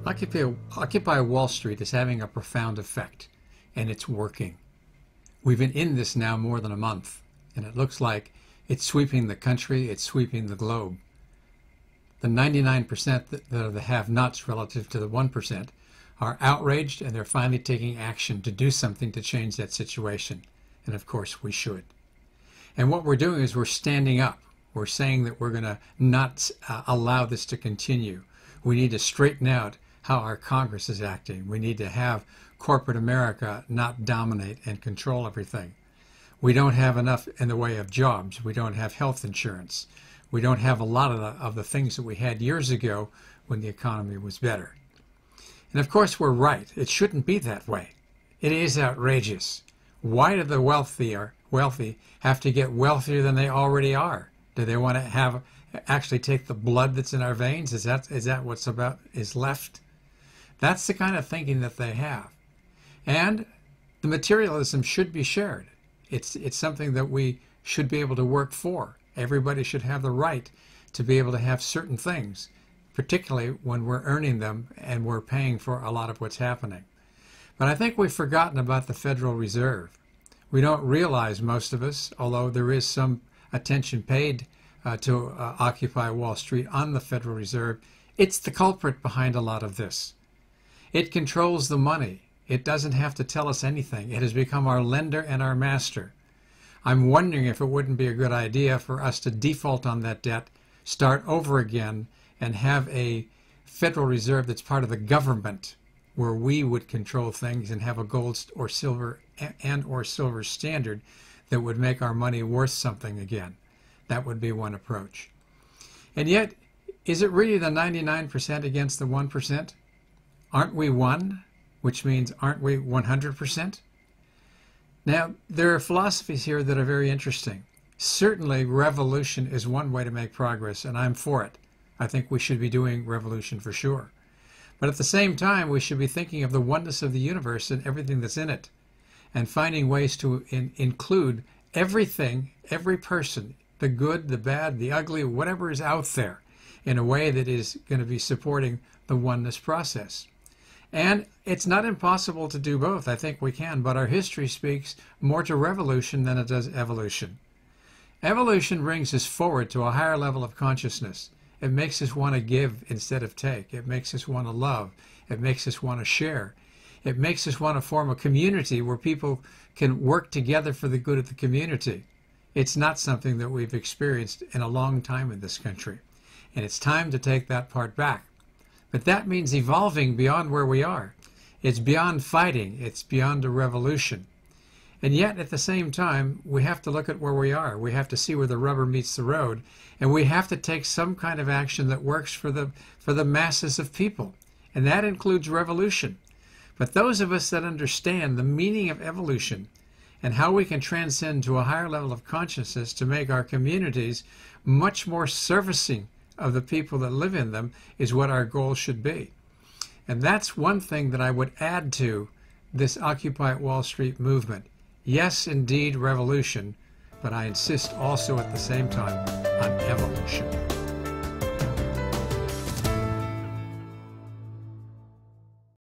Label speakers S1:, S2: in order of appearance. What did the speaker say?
S1: Occupy Wall Street is having a profound effect, and it's working. We've been in this now more than a month, and it looks like it's sweeping the country, it's sweeping the globe. The 99% that are the have-nots relative to the 1% are outraged, and they're finally taking action to do something to change that situation. And of course, we should. And what we're doing is we're standing up. We're saying that we're going to not allow this to continue. We need to straighten out how our Congress is acting. We need to have corporate America not dominate and control everything. We don't have enough in the way of jobs. We don't have health insurance. We don't have a lot of the things that we had years ago when the economy was better. And of course, we're right. It shouldn't be that way. It is outrageous. Why do the wealthy have to get wealthier than they already are? Do they want to actually take the blood that's in our veins? Is that what's is left? That's the kind of thinking that they have. And the materialism should be shared. It's something that we should be able to work for. Everybody should have the right to be able to have certain things, particularly when we're earning them and we're paying for a lot of what's happening. But I think we've forgotten about the Federal Reserve. We don't realize, most of us, although there is some attention paid to Occupy Wall Street on the Federal Reserve, it's the culprit behind a lot of this. It controls the money. It doesn't have to tell us anything. It has become our lender and our master. I'm wondering if it wouldn't be a good idea for us to default on that debt, start over again, and have a Federal Reserve that's part of the government, where we would control things and have a gold or silver standard that would make our money worth something again. That would be one approach. And yet, is it really the 99% against the 1%? Aren't we one? Which means, aren't we 100%? Now, there are philosophies here that are very interesting. Certainly, revolution is one way to make progress, and I'm for it. I think we should be doing revolution for sure. But at the same time, we should be thinking of the oneness of the universe and everything that's in it, and finding ways to include everything, every person, the good, the bad, the ugly, whatever is out there, in a way that is going to be supporting the oneness process. And it's not impossible to do both. I think we can, but our history speaks more to revolution than it does evolution. Evolution brings us forward to a higher level of consciousness. It makes us want to give instead of take. It makes us want to love. It makes us want to share. It makes us want to form a community where people can work together for the good of the community. It's not something that we've experienced in a long time in this country. And it's time to take that part back. But that means evolving beyond where we are. It's beyond fighting. It's beyond a revolution. And yet, at the same time, we have to look at where we are. We have to see where the rubber meets the road. And we have to take some kind of action that works for the masses of people. And that includes revolution. But those of us that understand the meaning of evolution and how we can transcend to a higher level of consciousness to make our communities much more servicing of the people that live in them is what our goal should be. And that's one thing that I would add to this Occupy Wall Street movement. Yes, indeed, revolution, but I insist also at the same time on evolution.